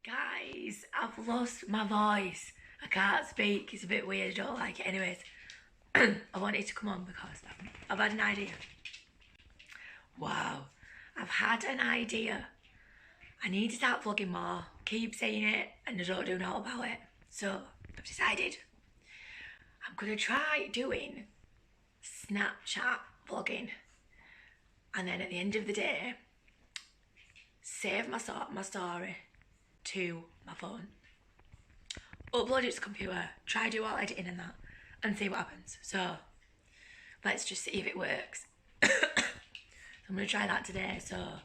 Guys, I've lost my voice. I can't speak. It's a bit weird. I don't like it. Anyways, I wanted to come on because I've had an idea. Wow. I've had an idea. I need to start vlogging more. Keep saying it and I don't do nothing about it. So, I've decided I'm going to try doing Snapchat vlogging. And then at the end of the day, save my story to my phone, upload it to the computer, try do all editing and that, and see what happens. So let's just see if it works. I'm gonna try that today. So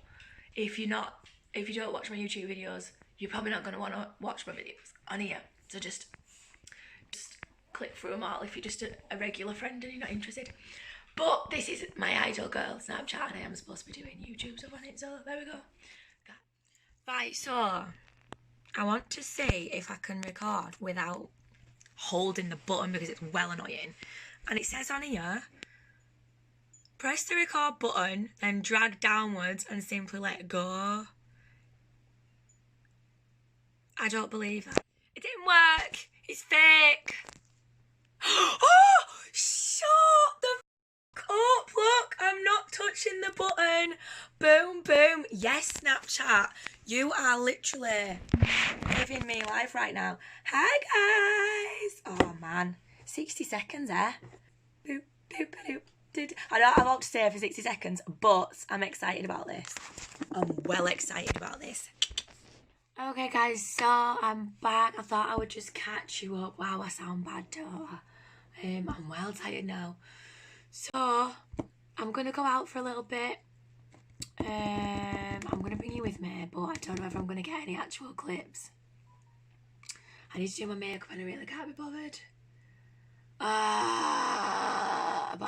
if you don't watch my YouTube videos, you're probably not gonna want to watch my videos on here. So just click through them all if you're just a regular friend and you're not interested. But this is my idol girl Snapchat and I am supposed to be doing YouTube stuff on it, so there we go. Right, so I want to see if I can record without holding the button because it's well annoying. And it says on here, press the record button, then drag downwards and simply let go. I don't believe that. It didn't work. It's fake. Oh, shut the f*** up. Look, I'm not touching the button. Boom, boom. Yes, Snapchat. You are literally living me life right now. Hi, guys. Oh, man. 60 seconds, eh? Boop, boop, boop, boop. I don't have a lot to say for 60 seconds, but I'm excited about this. I'm well excited about this. Okay, guys, so I'm back. I thought I would just catch you up. Wow, I sound bad, don't I? I'm well tired now. So, I'm going to go out for a little bit. I'm going to bring you with me, but I don't know if I'm going to get any actual clips. I need to do my makeup and I really can't be bothered. But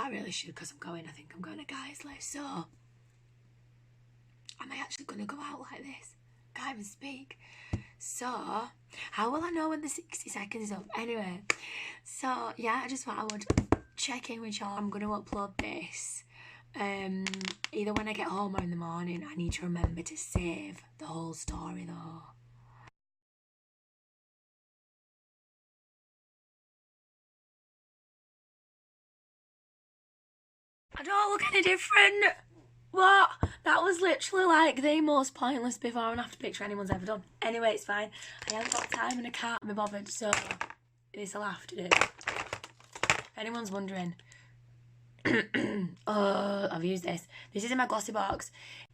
I really should because I think I'm going to Geisley, so am I actually going to go out like this? Can't even speak. So, how will I know when the 60 seconds is up? Anyway, so yeah, I just thought I would check in with y'all. I'm going to upload this either when I get home or in the morning. I need to remember to save the whole story though. I don't look any different. What? That was literally like the most pointless before and after picture anyone's ever done. Anyway, it's fine. I haven't got time and I can't be bothered, so this'll have to do. If anyone's wondering, oh, I've used this. This is in my glossy box.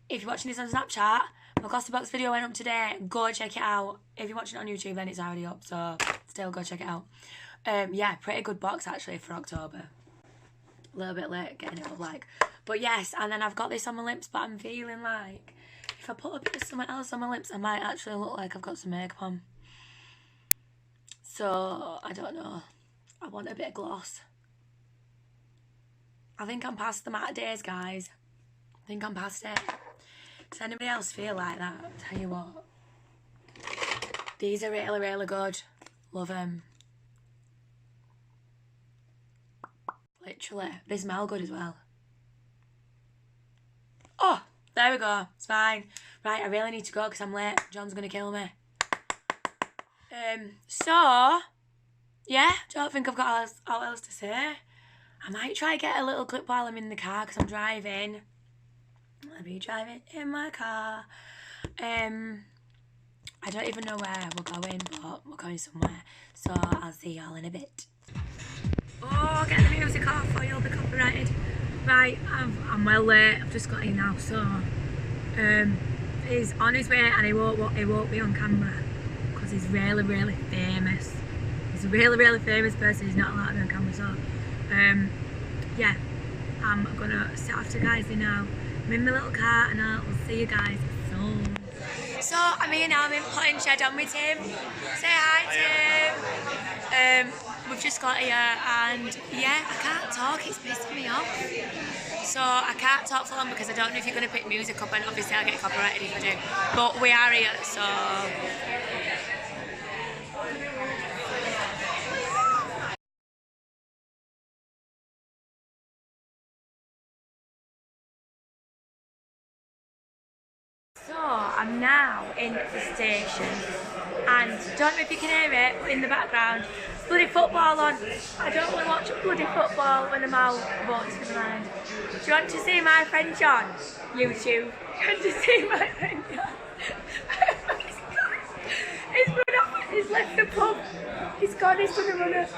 If you're watching this on Snapchat, my glossy box video went up today. Go check it out. If you're watching it on YouTube, then it's already up, so still go check it out. Yeah, pretty good box actually for October. A little bit late getting it up, like. But yes, and then I've got this on my lips, but I'm feeling like if I put a bit of something else on my lips, I might actually look like I've got some makeup on. So, I don't know. I want a bit of gloss. I think I'm past the matter days, guys. I think I'm past it. Does anybody else feel like that? I'll tell you what. These are really, really good. Love them. Literally. They smell good as well. Oh, there we go. It's fine. Right, I really need to go because I'm late. John's going to kill me. So, yeah, don't think I've got all else to say. I might try get a little clip while I'm in the car because I'm driving. I'll be driving in my car. I don't even know where we're going, but we're going somewhere. So, I'll see y'all in a bit. Oh, get the music off or you'll be copyrighted. Right, I'm well late. I've just got in now, so he's on his way and he won't be on camera because he's really, really famous. He's a really, really famous person. He's not allowed to be on camera, so yeah, I'm gonna sit off to Geisley now. I'm in my little car and I'll see you guys soon. So I'm here now. I'm in Potting Shed on with Tim. Say hi, Tim. We've just got here and yeah, I can't talk, it's pissing me off. So I can't talk for long because I don't know if you're going to pick music up and obviously I'll get copyrighted if I do. But we are here, so... So I'm now in the station, and don't know if you can hear it, but in the background, bloody football on. I don't want to watch bloody football when I'm out, but never mind. Do you want to see my friend John? YouTube. Do you want to see my friend John? He's run off, he's left the pub. He's gone, he's gonna run up.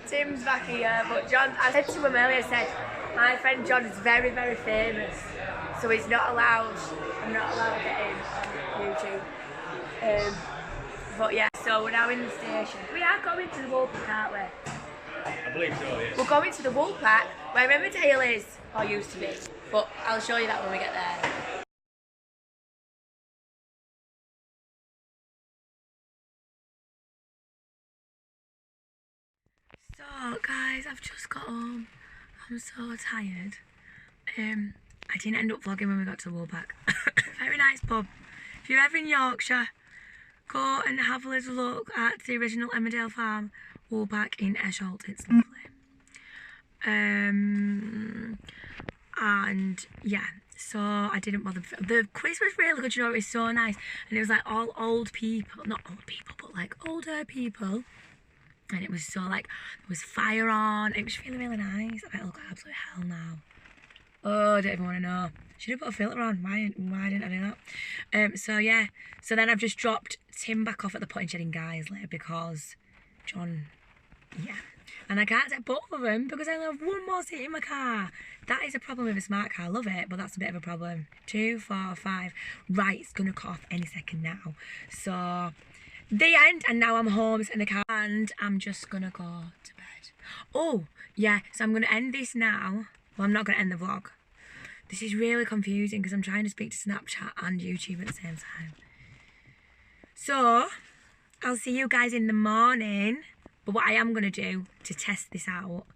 Tim's back here, but John, I said to him earlier, I said, my friend John is very, very famous, so he's not allowed, I'm not allowed to get him on YouTube. But yeah, so we're now in the station. We are going to the Woolpack, aren't we? I believe so, yes. We're going to the Woolpack, where Emmerdale is, or used to be, but I'll show you that when we get there. So guys, I've just got home. I'm so tired. I didn't end up vlogging when we got to Woolpack. Very nice pub. If you're ever in Yorkshire, go and have a little look at the original Emmerdale farm, Woolpack in Esholt. It's lovely. And yeah, so I didn't bother. The quiz was really good, you know, it was so nice. And it was like all old people, not old people, but like older people. And it was so like, there was fire on. It was really, really nice. I bet look like absolute hell now. Oh, I don't even want to know. Should have put a filter on. Why didn't I do that? So yeah. So then I've just dropped Tim back off at the potting shed in Guiseley because John, yeah. And I can't take both of them because I only have one more seat in my car. That is a problem with a smart car. I love it, but that's a bit of a problem. 2, 4, 5. Right, it's going to cut off any second now. So the end, and now I'm home in the car and I'm just gonna go to bed. Oh yeah, so I'm gonna end this now. Well, I'm not gonna end the vlog. This is really confusing because I'm trying to speak to Snapchat and YouTube at the same time. So I'll see you guys in the morning, but what I am gonna do to test this out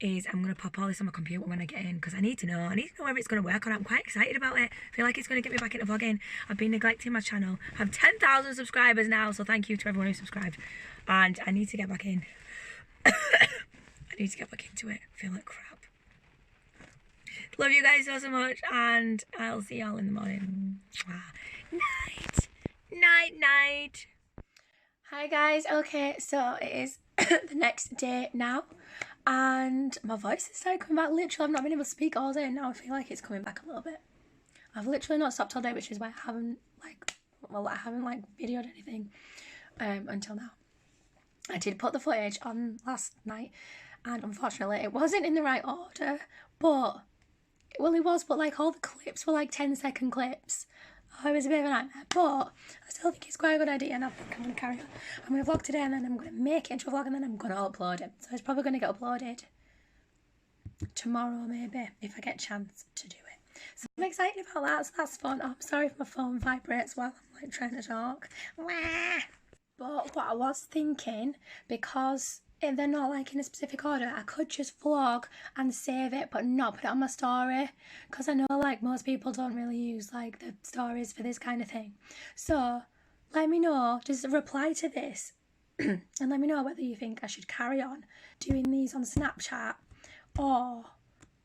is I'm going to pop all this on my computer when I get in because I need to know whether it's going to work or not. I'm quite excited about it. I feel like it's going to get me back into vlogging. I've been neglecting my channel. I have 10,000 subscribers now, so thank you to everyone who subscribed. And I need to get back in. I need to get back into it. I feel like crap. Love you guys so much, and I'll see y'all in the morning. Night. Night, night. Hi guys. Okay, so it is the next day now. And my voice has started coming back. Literally, I've not been able to speak all day, and now I feel like it's coming back a little bit. I've literally not stopped all day, which is why I haven't videoed anything until now. I did put the footage on last night, and unfortunately, it wasn't in the right order. But well, it was, but like all the clips were like 10-second clips. Oh, it was a bit of a nightmare, but I still think it's quite a good idea, and I think I'm going to carry on. I'm going to vlog today, and then I'm going to make it into a vlog, and then I'm going to upload it. So it's probably going to get uploaded tomorrow, maybe, if I get a chance to do it. So I'm excited about that, so that's fun. Oh, I'm sorry if my phone vibrates while I'm like trying to talk. But what I was thinking, because they're not like in a specific order, I could just vlog and save it but not put it on my story, because I know like most people don't really use like the stories for this kind of thing. So let me know, just reply to this and let me know whether you think I should carry on doing these on Snapchat, or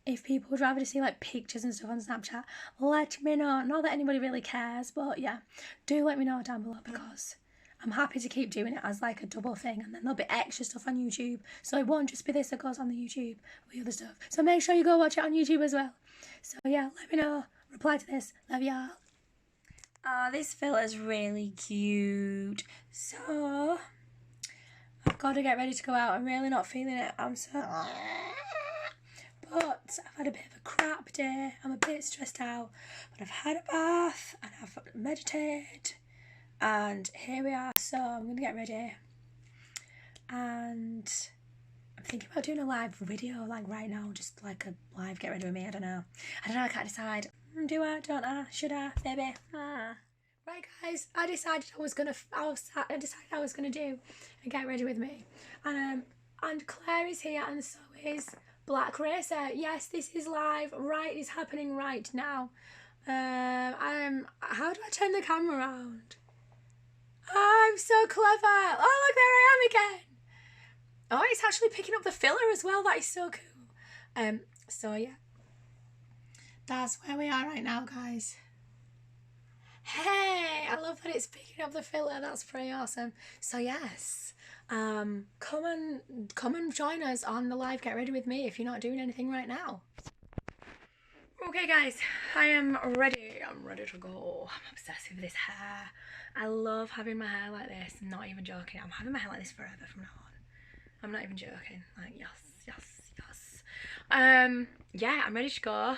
if people would rather see like pictures and stuff on Snapchat. Let me know. Not that anybody really cares, but yeah, do let me know down below, because I'm happy to keep doing it as like a double thing, and then there'll be extra stuff on YouTube. So it won't just be this that goes on the YouTube with other stuff. So make sure you go watch it on YouTube as well. So yeah, let me know. Reply to this. Love y'all. Oh, this filter's really cute. So I've got to get ready to go out. I'm really not feeling it. I'm so... But I've had a bit of a crap day. I'm a bit stressed out. But I've had a bath and I've meditated. And here we are, so I'm going to get ready, and I'm thinking about doing a live video, like right now, just like a live get ready with me. I don't know, I can't decide. Do I, don't I, should I, maybe? Right guys, I decided I was going to do a get ready with me, and Claire is here, and so is Black Racer. Yes, this is live, right, it's happening right now. How do I turn the camera around? Oh, I'm so clever. Oh, look, there I am again. Oh, it's actually picking up the filler as well. That is so cool. So yeah. that's where we are right now, guys. Hey, I love that it's picking up the filler. That's pretty awesome. So yes, come and join us on the live Get Ready with me if you're not doing anything right now. Okay guys, I am ready. I'm ready to go. I'm obsessed with this hair. I love having my hair like this. I'm not even joking. I'm having my hair like this forever from now on. I'm not even joking. Like, yes. Yeah, I'm ready to go.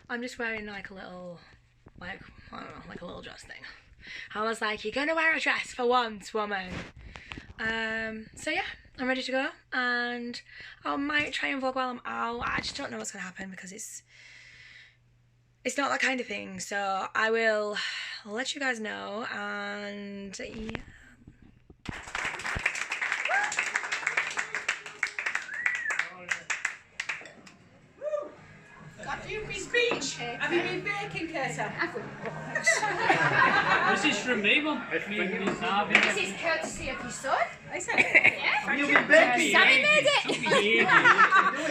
I'm just wearing like a little, like, I don't know, like a little dress thing. I was like, you're gonna wear a dress for once, woman. So yeah, I'm ready to go, and I might try and vlog while I'm out. I just don't know what's gonna happen because it's not that kind of thing. So I will let you guys know, and yeah. Speech! Have you been baking, Curta? This is from me, Mum. This is courtesy of your son. I said it. Yeah. You've been baking. Sammy made it.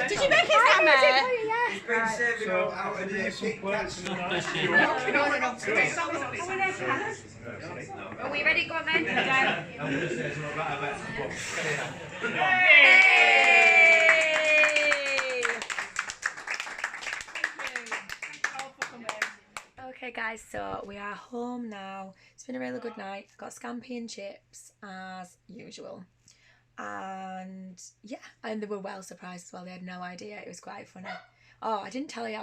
Did you make it, Sammy? He's been saving out of the Are we ready? Go on then. Okay guys, so we are home now. It's been a really good night. I got scampi and chips as usual, and yeah, and they were well surprised as well. They had no idea. It was quite funny. Oh, I didn't tell you.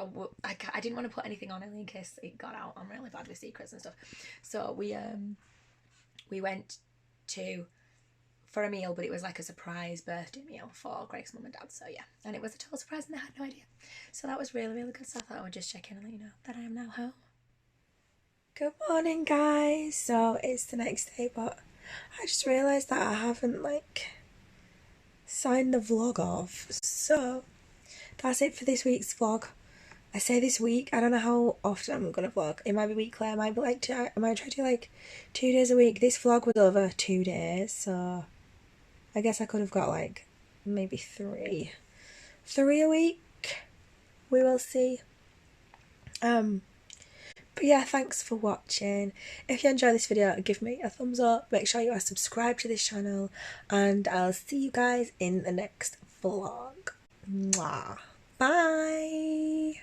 I didn't want to put anything on in case it got out. I'm really bad with secrets and stuff. So we went for a meal, but it was like a surprise birthday meal for Greg's mum and dad. So yeah, and it was a total surprise and they had no idea. So that was really, really good. So I thought I would just check in and let you know that I am now home. Good morning, guys. So it's the next day, but I just realised that I haven't signed the vlog off. So that's it for this week's vlog. I say this week, I don't know how often I'm gonna vlog. It might be weekly, I might be I might try to do 2 days a week. This vlog was over 2 days, so I guess I could have got maybe three a week. We will see. But yeah, thanks for watching. If you enjoyed this video, give me a thumbs up. Make sure you are subscribed to this channel, and I'll see you guys in the next vlog. Mwah. Bye.